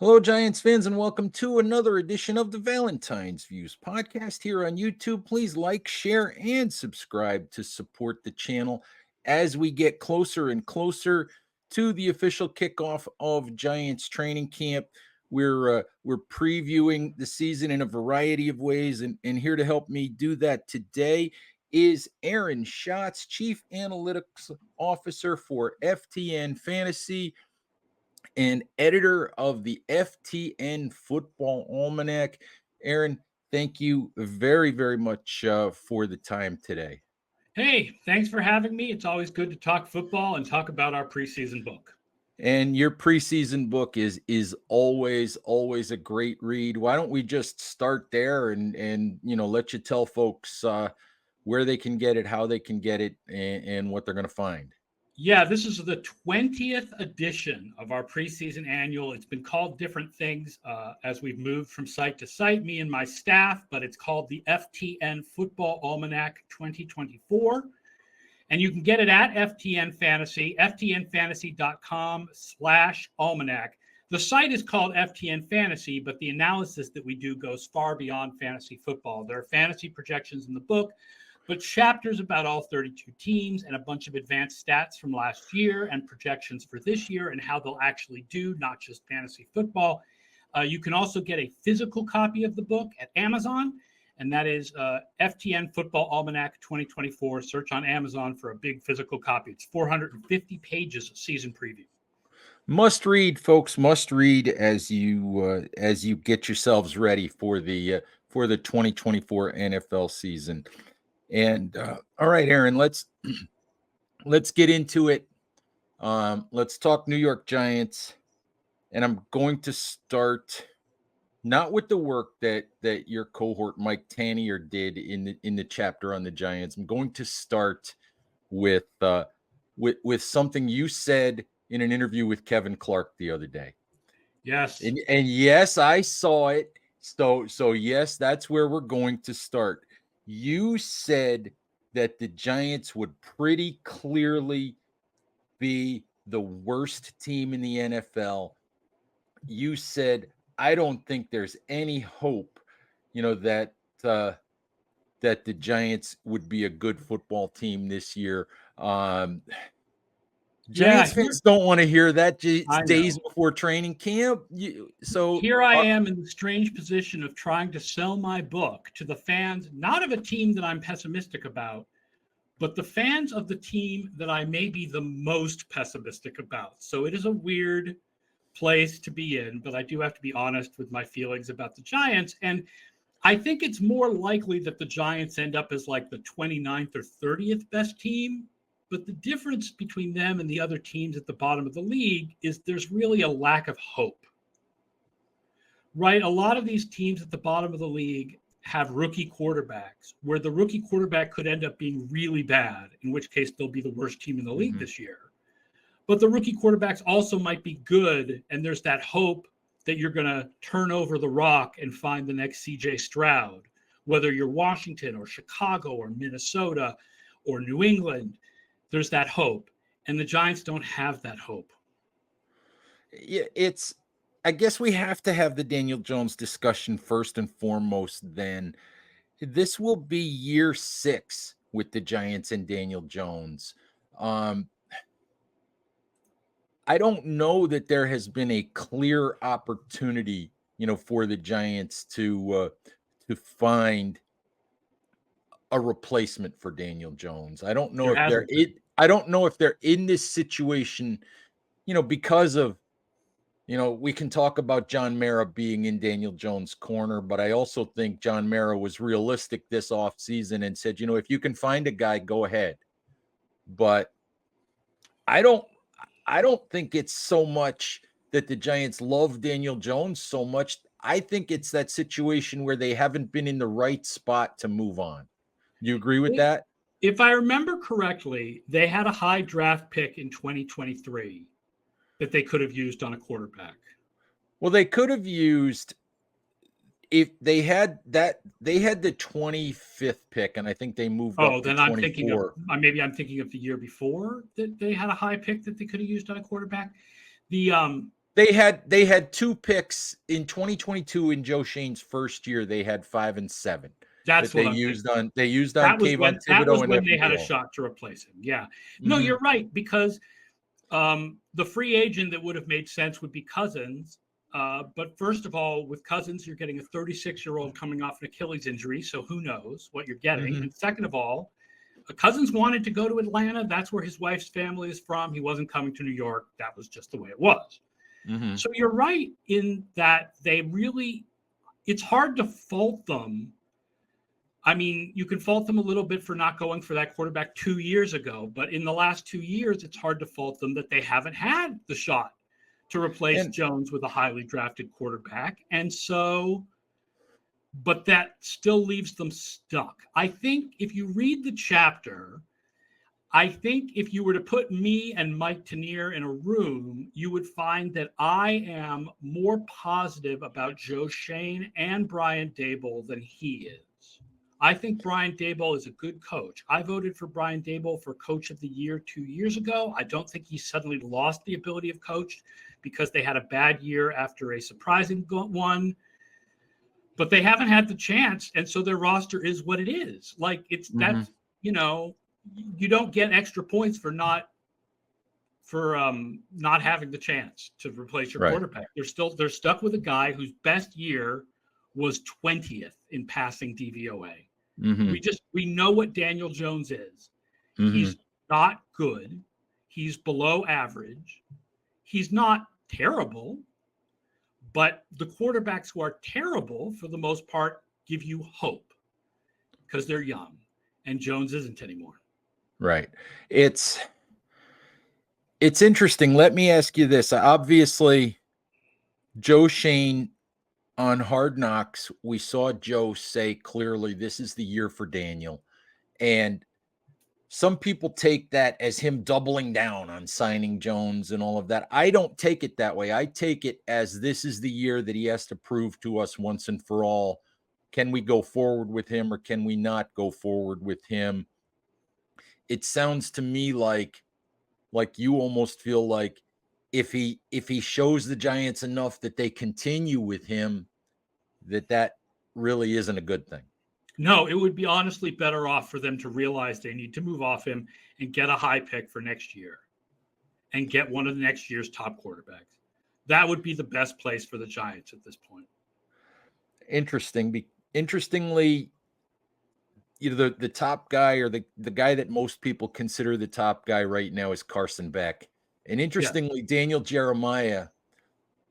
Hello, Giants fans, and welcome to another edition of the Valentine's Views podcast here on YouTube. Please like, share, and subscribe to support the channel as we get closer and closer to the official kickoff of Giants training camp. We're previewing the season in a variety of ways, and here to help me do that today is Aaron Schatz, Chief Analytics Officer for FTN Fantasy and editor of the FTN Football Almanac. Aaron, thank you very, very much for the time today. Hey, thanks for having me. It's always good to talk football and talk about our preseason book. And your preseason book is always a great read. Why don't we just start there and let you tell folks where they can get it, how they can get it, and what they're going to find. Yeah, this is the 20th edition of our preseason annual. It's been called different things as we've moved from site to site, me and my staff, but it's called the FTN Football Almanac 2024. And you can get it at FTN Fantasy, ftnfantasy.com/almanac. The site is called FTN Fantasy, but the analysis that we do goes far beyond fantasy football. There are fantasy projections in the book, but chapters about all 32 teams and a bunch of advanced stats from last year and projections for this year and how they'll actually do, not just fantasy football. You can also get a physical copy of the book at Amazon, and that is FTN Football Almanac 2024. Search on Amazon for a big physical copy. It's 450 pages of season preview. Must read, folks. Must read as you get yourselves ready for the 2024 NFL season. And all right, Aaron, let's get into it. Let's talk New York Giants, and I'm going to start not with the work that your cohort Mike Tannier did in the chapter on the Giants. I'm going to start with something you said in an interview with Kevin Clark the other day. Yes, and yes, I saw it. So yes, that's where we're going to start. You said that the Giants would pretty clearly be the worst team in the NFL. You said, I don't think there's any hope, that the Giants would be a good football team this year. Giants fans don't want to hear that days before training camp. So here I am in the strange position of trying to sell my book to the fans, not of a team that I'm pessimistic about, but the fans of the team that I may be the most pessimistic about. So it is a weird place to be in, but I do have to be honest with my feelings about the Giants. And I think it's more likely that the Giants end up as like the 29th or 30th best team. But the difference between them and the other teams at the bottom of the league is there's really a lack of hope, right? A lot of these teams at the bottom of the league have rookie quarterbacks where the rookie quarterback could end up being really bad, in which case they'll be the worst team in the league this year. But the rookie quarterbacks also might be good, and there's that hope that you're going to turn over the rock and find the next CJ Stroud, whether you're Washington or Chicago or Minnesota or New England. There's that hope, and the Giants don't have that hope. Yeah, I guess we have to have the Daniel Jones discussion first and foremost. Then this will be year 6 with the Giants and Daniel Jones. I don't know that there has been a clear opportunity, for the Giants to find a replacement for Daniel Jones. I don't know I don't know if they're in this situation, because of, we can talk about John Mara being in Daniel Jones' corner, but I also think John Mara was realistic this offseason and said, if you can find a guy, go ahead. But I don't think it's so much that the Giants love Daniel Jones so much. I think it's that situation where they haven't been in the right spot to move on. You agree with that? If I remember correctly, they had a high draft pick in 2023 that they could have used on a quarterback. Well, they could have used, if they had that, they had the 25th pick, and I think they moved up to 24. Maybe I'm thinking of the year before that they had a high pick that they could have used on a quarterback. That they had 2 picks in 2022 in Joe Shane's first year. They had 5 and 7 That's that what I'm thinking. they used on That was Kayvon that was Thibodeau and when they Evan had a Neal. shot to replace him. Yeah. No, Mhm. you're right, because the free agent that would have made sense would be Cousins. But first of all, with Cousins, you're getting a 36-year-old coming off an Achilles injury, so who knows what you're getting. Mhm. And second of all, Cousins wanted to go to Atlanta. That's where his wife's family is from. He wasn't coming to New York. That was just the way it was. Mhm. So you're right in that it's hard to fault them. I mean, you can fault them a little bit for not going for that quarterback 2 years ago, but in the last 2 years, it's hard to fault them that they haven't had the shot to replace And Jones with a highly drafted quarterback. And so, but that still leaves them stuck. I think if you read the chapter, I think if you were to put me and Mike Tanier in a room, you would find that I am more positive about Joe Shane and Brian Daboll than he is. I think Brian Daboll is a good coach. I voted for Brian Daboll for Coach of the Year 2 years ago. I don't think he suddenly lost the ability of coach because they had a bad year after a surprising one. But they haven't had the chance, and so their roster is what it is. Like Mhm. you don't get extra points for not having the chance to replace your Right. quarterback. They're stuck with a guy whose best year was 20th in passing DVOA. Mhm. We know what Daniel Jones is. Mhm. He's not good. He's below average. He's not terrible, but the quarterbacks who are terrible, for the most part, give you hope because they're young, and Jones isn't anymore. Right. It's interesting. Let me ask you this. Obviously, Joe Shane on Hard Knocks, we saw Joe say clearly, this is the year for Daniel. And some people take that as him doubling down on signing Jones and all of that. I don't take it that way. I take it as this is the year that he has to prove to us once and for all, can we go forward with him or can we not go forward with him? It sounds to me like you almost feel like if he shows the Giants enough that they continue with him, that really isn't a good thing. No, it would be honestly better off for them to realize they need to move off him and get a high pick for next year and get one of the next year's top quarterbacks. That would be the best place for the Giants at this point. Interestingly, the top guy or the guy that most people consider the top guy right now is Carson Beck. And Yeah. interestingly, Daniel Jeremiah,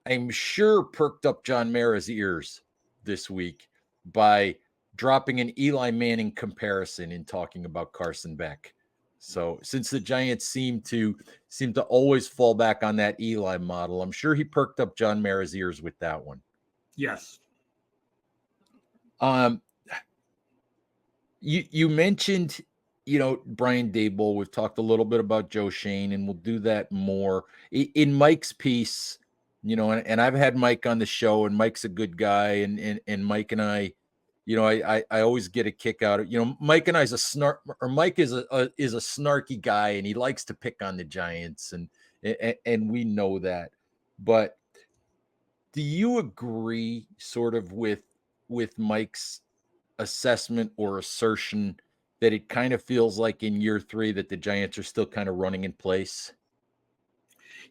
I'm sure, perked up John Mara's ears this week by dropping an Eli Manning comparison in talking about Carson Beck. So since the Giants seem to always fall back on that Eli model, I'm sure he perked up John Mara's ears with that one. Yes. Um, you mentioned, Brian Daboll. We've talked a little bit about Joe Shane, and we'll do that more in Mike's piece. And I've had Mike on the show, and Mike's a good guy, and Mike and I, I always get a kick out of, Mike and I's Mike is a snarky guy, and he likes to pick on the Giants, and we know that. But do you agree, sort of, with Mike's assessment or assertion that it kind of feels like in year 3 that the Giants are still kind of running in place?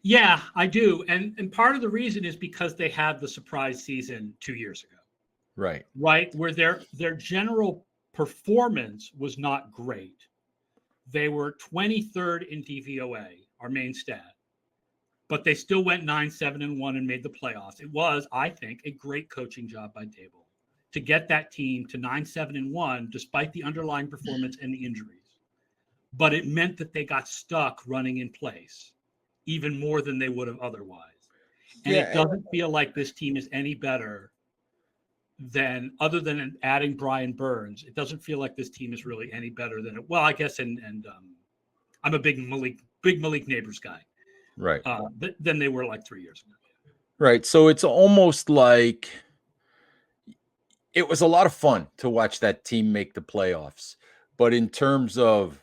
Yeah, I do. And part of the reason is because they had the surprise season 2 years ago. Right. Right? Where their general performance was not great. They were 23rd in DVOA, our main stat. But they still went 9-7-1 and made the playoffs. It was, I think, a great coaching job by Daboll to get that team to 9-7-1 despite the underlying performance and the injuries. But it meant that they got stuck running in place even more than they would have otherwise. And it Yeah. doesn't feel like this team is any better than, other than adding Brian Burns. It doesn't feel like this team is really any better than it. Well, I guess, and I'm a big Malik Neighbors guy. Right. Than they were like 3 years ago. Right. So it's almost like it was a lot of fun to watch that team make the playoffs. But in terms of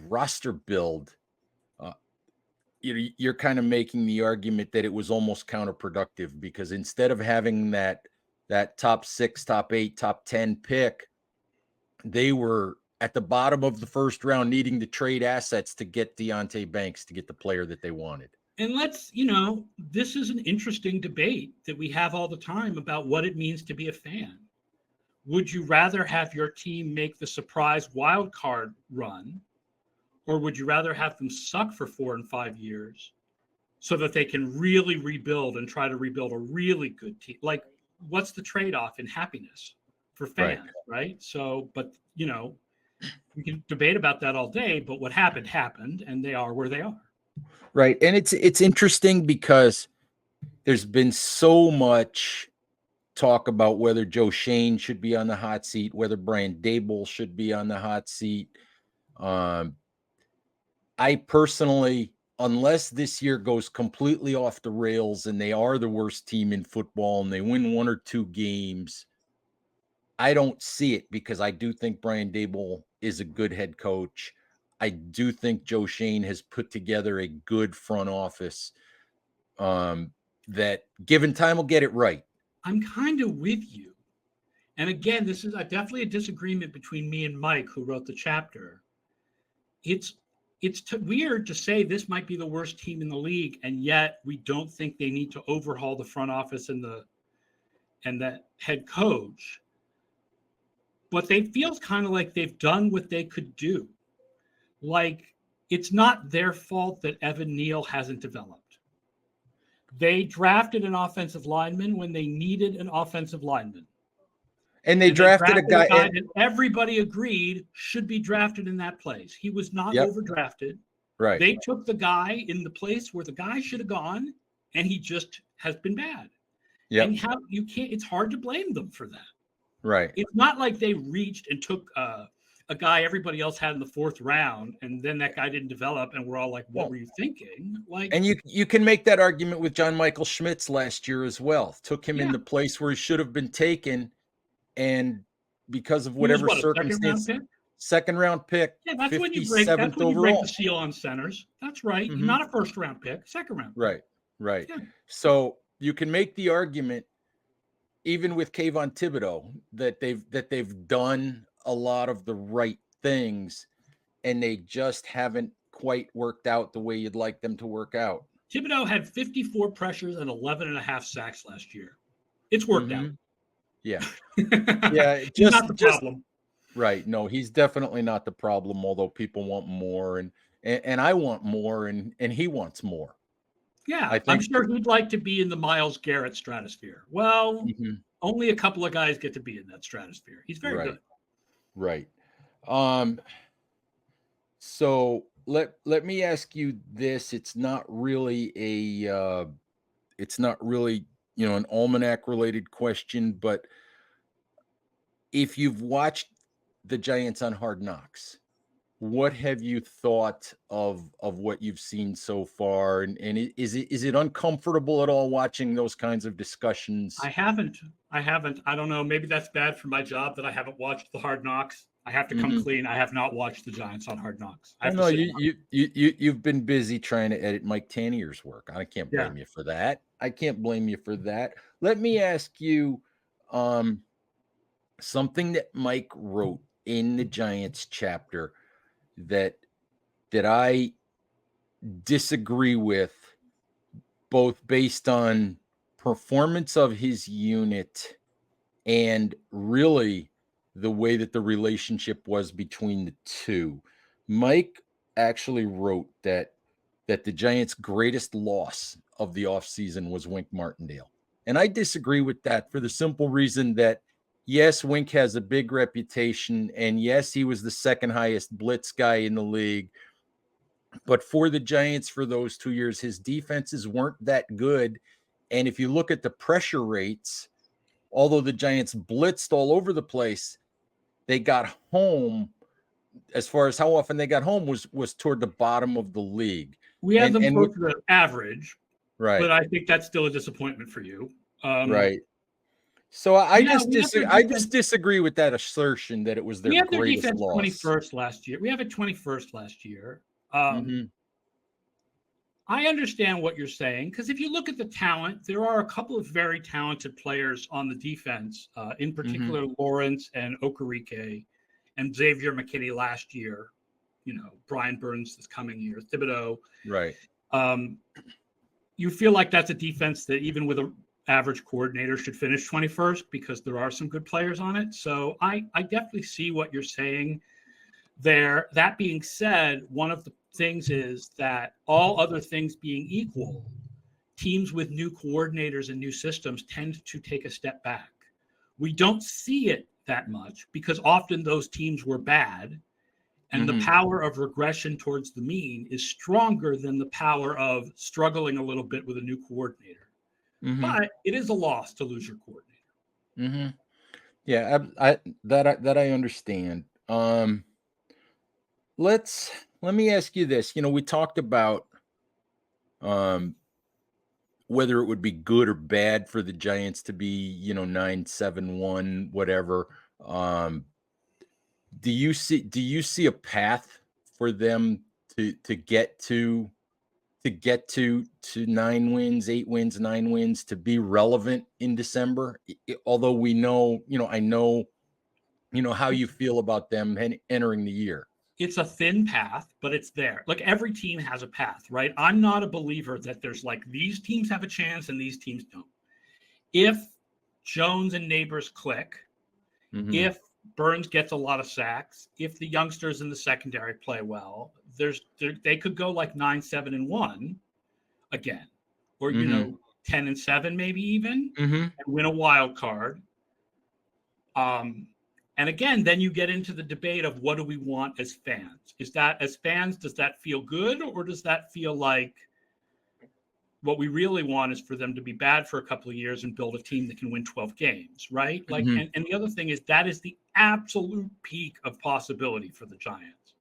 roster build, uh, you're kind of making the argument that it was almost counterproductive, because instead of having that top 6, top 8, top 10 pick, they were at the bottom of the first round needing to trade assets to get Deonte Banks to get the player that they wanted. And this is an interesting debate that we have all the time about what it means to be a fan. Would you rather have your team make the surprise wild card run, or would you rather have them suck for 4 and 5 years so that they can really rebuild and try to rebuild a really good team? Like, what's the trade-off in happiness for fans, right? So, but, we can debate about that all day, but what happened, and they are where they are. Right. And it's interesting because there's been so much talk about whether Joe Shane should be on the hot seat, whether Brian Daboll should be on the hot seat. I personally, unless this year goes completely off the rails and they are the worst team in football and they win 1 or 2 games, I don't see it, because I do think Brian Daboll is a good head coach. I do think Joe Shane has put together a good front office that, given time, will get it right. I'm kind of with you. And again, this is definitely a disagreement between me and Mike, who wrote the chapter. It's weird to say this might be the worst team in the league, and yet we don't think they need to overhaul the front office and the head coach. But they feel kind of like they've done what they could do. Like, it's not their fault that Evan Neal hasn't developed. They drafted an offensive lineman when they needed an offensive lineman. And they drafted a guy that everybody agreed should be drafted in that place. He was not overdrafted. Right. They took the guy in the place where the guy should have gone, and he just has been bad. Yeah. And it's hard to blame them for that. Right. It's not like they reached and took a guy everybody else had in the 4th round, and then that guy didn't develop, and we're all like, what were you thinking? Like, and you can make that argument with John Michael Schmitz last year as well. Took him in the place where he should have been taken, and because of whatever circumstance, second round pick. Yeah, that's when you break the seal on centers. That's right. Mm-hmm. Not a 1st round pick, 2nd round pick. Right. Yeah. So you can make the argument, even with Kayvon Thibodeau, that they've done a lot of the right things, and they just haven't quite worked out the way you'd like them to work out. Thibodeau had 54 pressures and 11.5 sacks last year. It's worked out. Yeah. Yeah. He's not the problem. Right. No, he's definitely not the problem, although people want more, and I want more, and he wants more. Yeah, I'm sure he'd like to be in the Myles Garrett stratosphere. Well, only a couple of guys get to be in that stratosphere. He's very good. Right. So let me ask you this. It's not really an Almanac related question, but if you've watched the Giants on Hard Knocks, what have you thought of what you've seen so far? And is it uncomfortable at all watching those kinds of discussions? I haven't. I don't know. Maybe that's bad for my job that I haven't watched the Hard Knocks. I have to come clean. I have not watched the Giants on Hard Knocks. I know you've been busy trying to edit Mike Tannier's work. I can't blame you for that. Let me ask you something that Mike wrote in the Giants chapter that I disagree with, both based on performance of his unit and really the way that the relationship was between the two. Mike actually wrote that the Giants' greatest loss of the offseason was Wink Martindale. And I disagree with that for the simple reason that, yes, Wink has a big reputation, and yes, he was the 2nd highest blitz guy in the league. But for the Giants for those 2 years, his defenses weren't that good. And if you look at the pressure rates, although the Giants blitzed all over the place, they got home, as far as how often they got home, was toward the bottom of the league. We have them close to the average, right? But I think that's still a disappointment for you, right? So I just disagree with that assertion that it was their greatest loss. 21st last year. We have it 21st last year. I understand what you're saying, because if you look at the talent, there are a couple of very talented players on the defense, in Mm-hmm. particular Lawrence and Okereke and Xavier McKinney last year. Brian Burns this coming year, Thibodeau. Right. Um, you feel like that's a defense that even with an average coordinator should finish 21st because there are some good players on it. So I definitely see what you're saying there. That being said, one of the things is that all other things being equal, teams with new coordinators and new systems tend to take a step back. We don't see it that much because often those teams were bad, and the Mm-hmm. power of regression towards the mean is stronger than the power of struggling a little bit with a new coordinator. Mm-hmm. But it is a loss to lose your coordinator. Mm-hmm. Yeah, I understand. Let me ask you this. We talked about um whether it would be good or bad for the Giants to be, 9-7-1, whatever. Um, do you see a path for them to get to 9 wins, 8 wins, 9 wins, to be relevant in December? Although we know, I know, how you feel about them entering the year. It's a thin path, but it's there. Like every team has a path, right? I'm not a believer that there's like these teams have a chance and these teams don't. If Jones and Neighbors click, Hmm. if Burns gets a lot of sacks, if the youngsters in the secondary play well, they could go like 9-7-1 again, or Hmm. 10-7 maybe even, Hmm. and win a wild card. And again, then you get into the debate of what do we want as fans? Is that as fans, does that feel good, or does that feel like what we really want is for them to be bad for a couple of years and build a team that can win 12 games, right? Like, Hmm. and the other thing is that is the absolute peak of possibility for the Giants.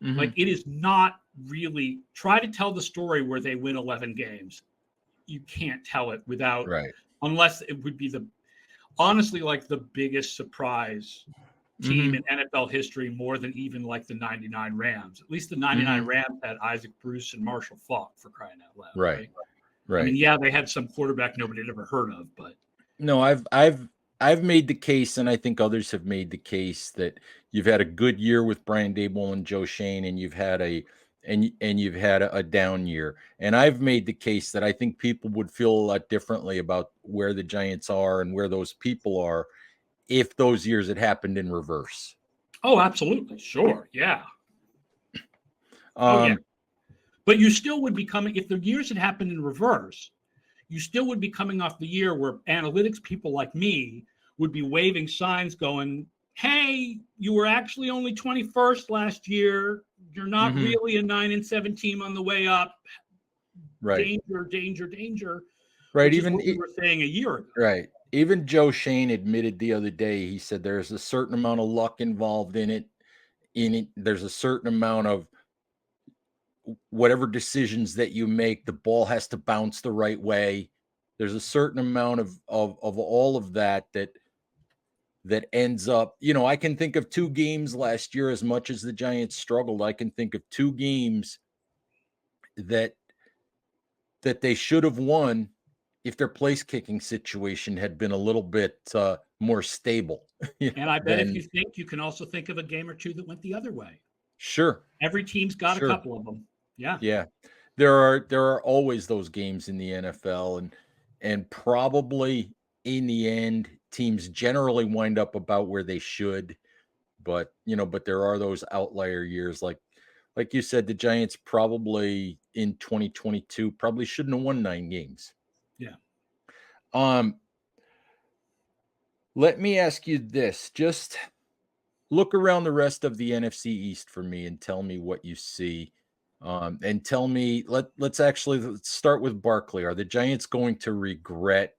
Hmm. Like, it is not really try to tell the story where they win 11 games. You can't tell it without, Right. unless it would be honestly like the biggest surprise team Hmm. in NFL history, more than even like the 99 Rams. At least the 99 Hmm. Rams had Isaac Bruce and Marshall Faulk, for crying out loud, Right. right? I mean, Right. yeah, they had some quarterback nobody had ever heard of, but No, I've made the case, and I think others have made the case, that you've had a good year with Brian Daboll and Joe Shane, and you've had a down year. And I've made the case that I think people would feel a lot differently about where the Giants are and where those people are if those years had happened in reverse. oh, absolutely. Sure. Yeah. Oh, yeah. Um, But you still would be coming, if the years had happened in reverse, you still would be coming off the year where analytics people like me would be waving signs going, hey, you were actually only 21st last year. You're not mhm, really a 9-7 team on the way up. right, Danger, danger, danger, right, which is what we were saying a year ago. right. Even Joe Shane admitted the other day. He said there's a certain amount of luck involved in it. There's a certain amount of whatever decisions that you make, the ball has to bounce the right way. There's a certain amount of all of that ends up, I can think of 2 games last year. As much as the Giants struggled, I can think of 2 games that they should have won if their place kicking situation had been a little bit more stable. And I bet if Then you think, you can also think of a game or two that went the other way. sure, Every team's got a sure. couple of them. Yeah. Yeah. There are always those games in the NFL, and probably in the end teams generally wind up about where they should, but there are those outlier years, like you said, the Giants probably in 2022 probably shouldn't have won 9 games. Yeah. Um let me ask you this. Just look around the rest of the NFC East for me and tell me what you see. And tell me, let's start with Barkley. Are the Giants going to regret?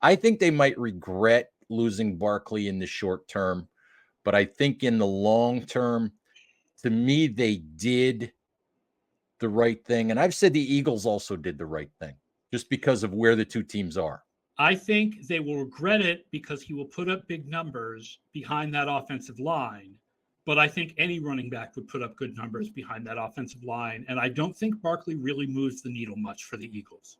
I think they might regret losing Barkley in the short term, but I think in the long term, to me, they did the right thing. And I've said the Eagles also did the right thing just because of where the two teams are. I think they will regret it because he will put up big numbers behind that offensive line. but I think any running back would put up good numbers behind that offensive line. And I don't think Barkley really moves the needle much for the Eagles.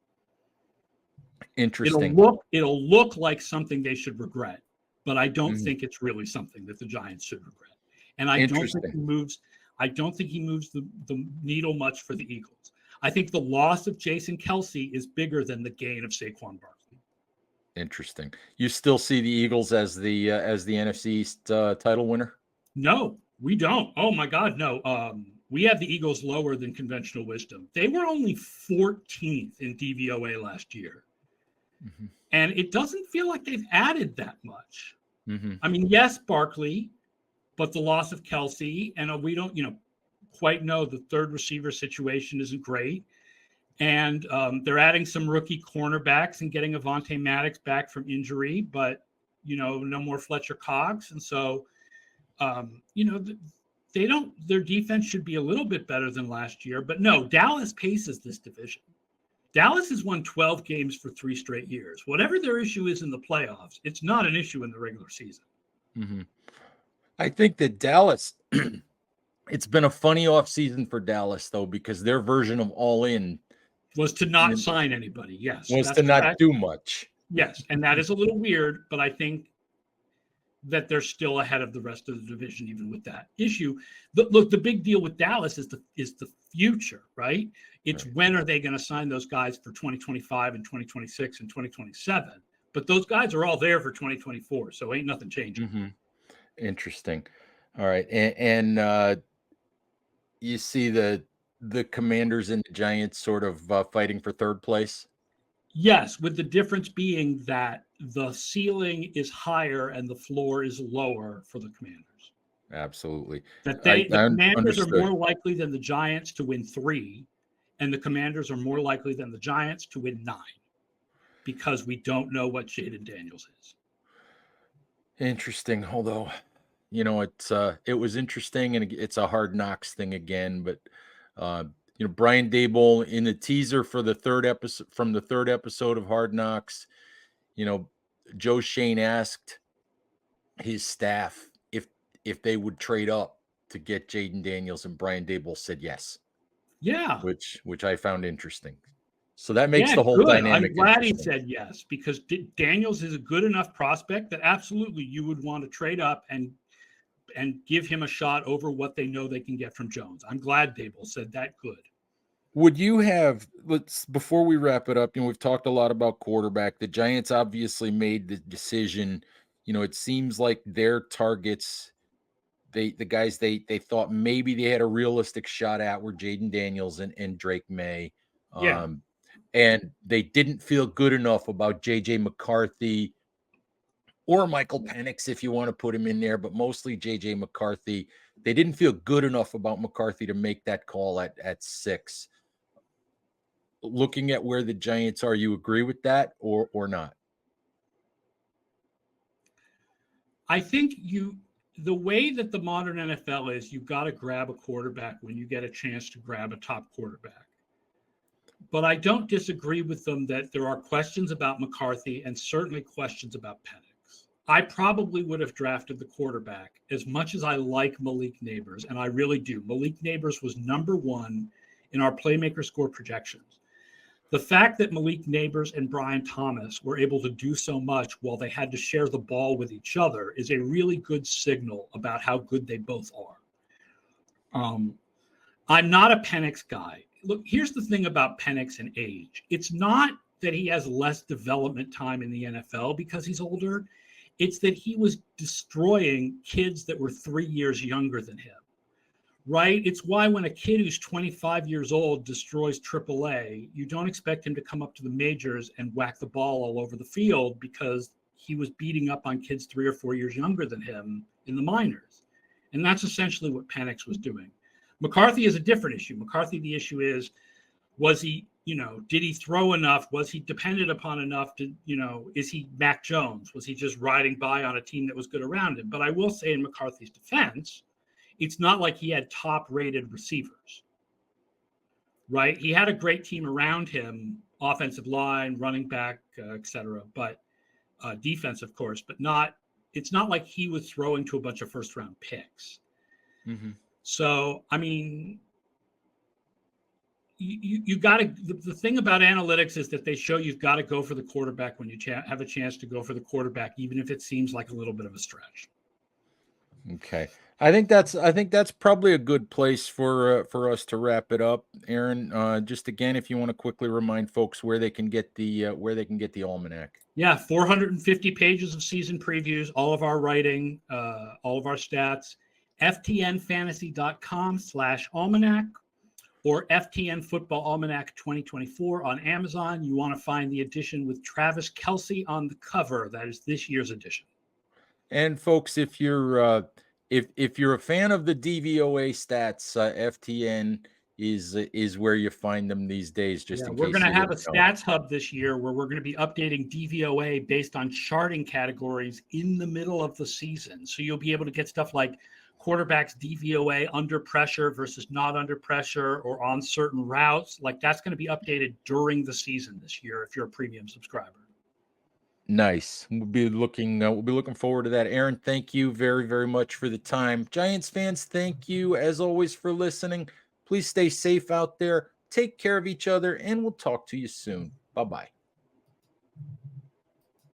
Interesting. It'll look like something they should regret, but I don't think it's really something that the Giants should regret. And I don't think he moves the needle much for the Eagles. I think the loss of Jason Kelce is bigger than the gain of Saquon Barkley. Interesting. You still see the Eagles as the NFC East title winner? No, we don't. Oh my God, no. We have the Eagles lower than conventional wisdom. They were only 14th in DVOA last year. Mm-hmm. And it doesn't feel like they've added that much. Mm-hmm. I mean, yes, Barkley, but the loss of Kelce, and we don't, quite know the third receiver situation isn't great. And they're adding some rookie cornerbacks and getting Avonte Maddox back from injury, but, no more Fletcher Cox. And so, their defense should be a little bit better than last year, but no, Dallas paces this division. Dallas has won 12 games for 3 straight years. Whatever their issue is in the playoffs, it's not an issue in the regular season. Mm-hmm. I think that Dallas, it's been a funny offseason for Dallas, though, because their version of all in was to not sign anybody. Yes. Was to not do much. Yes. And that is a little weird, but I think that they're still ahead of the rest of the division, even with that issue. Look, the big deal with Dallas is the future, right? It's right. When are they going to sign those guys for 2025 and 2026 and 2027? But those guys are all there for 2024, so ain't nothing changing. Mm-hmm. Interesting. All right, and you see the Commanders and the Giants sort of fighting for third place. Yes, with the difference being that the ceiling is higher and the floor is lower for the Commanders. Absolutely. That the Commanders are more likely than the Giants to win 3, and the Commanders are more likely than the Giants to win 9, because we don't know what Jaden Daniels is. Interesting, although, it was interesting, and it's a Hard Knocks thing again, but Brian Daboll in the teaser for the third episode of Hard Knocks, Joe Shane asked his staff if they would trade up to get Jaden Daniels, and Brian Daboll said yes. Yeah. Which I found interesting. So that makes the whole dynamic. I'm glad he said yes, because Daniels is a good enough prospect that absolutely you would want to trade up and give him a shot over what they know they can get from Jones. I'm glad Daboll said that. Good. Would you have, before we wrap it up, we've talked a lot about quarterback. The Giants obviously made the decision. It seems like their targets, the guys they thought maybe they had a realistic shot at were Jaden Daniels and Drake May. Yeah. And they didn't feel good enough about J.J. McCarthy or Michael Penix, if you want to put him in there, but mostly J.J. McCarthy. They didn't feel good enough about McCarthy to make that call at 6. Looking at where the Giants are, you agree with that or not? I think the way that the modern NFL is, you've got to grab a quarterback when you get a chance to grab a top quarterback. But I don't disagree with them that there are questions about McCarthy and certainly questions about Penix. I probably would have drafted the quarterback as much as I like Malik Nabers, and I really do. Malik Nabers was number 1 in our playmaker score projections. The fact that Malik Nabers and Brian Thomas were able to do so much while they had to share the ball with each other is a really good signal about how good they both are. I'm not a Penix guy. Look, here's the thing about Penix and age. It's not that he has less development time in the NFL because he's older. It's that he was destroying kids that were 3 years younger than him, right? It's why when a kid who's 25 years old destroys AAA, you don't expect him to come up to the majors and whack the ball all over the field, because he was beating up on kids 3 or 4 years younger than him in the minors. And that's essentially what Penix was doing. McCarthy is a different issue. McCarthy, the issue is, was he, did he throw enough? Was he dependent upon enough to, is he Mac Jones? Was he just riding by on a team that was good around him? But I will say, in McCarthy's defense, it's not like he had top-rated receivers, right? He had a great team around him, offensive line, running back, et cetera, but defense, of course, but it's not like he was throwing to a bunch of first-round picks. Mm-hmm. So, I mean, you got to, the thing about analytics is that they show you've got to go for the quarterback when you have a chance to go for the quarterback, even if it seems like a little bit of a stretch. Okay. I think that's probably a good place for us to wrap it up. Aaron, just again, if you want to quickly remind folks where they can get the almanac. Yeah, 450 pages of season previews, all of our writing, all of our stats. ftnfantasy.com/almanac or FTN Football Almanac 2024 on Amazon. You want to find the edition with Travis Kelce on the cover. That is this year's edition. And folks, if you're a fan of the DVOA stats, FTN is where you find them these days. Just Yeah, in we're case going to you have a didn't know. stats hub this year where we're going to be updating DVOA based on charting categories in the middle of the season. So you'll be able to get stuff like quarterbacks DVOA under pressure versus not under pressure or on certain routes. Like that's going to be updated during the season this year if you're a premium subscriber. Nice. We'll be looking forward to that. Aaron, thank you very, very much for the time. Giants fans, thank you as always for listening. Please stay safe out there. Take care of each other, and we'll talk to you soon. Bye-bye.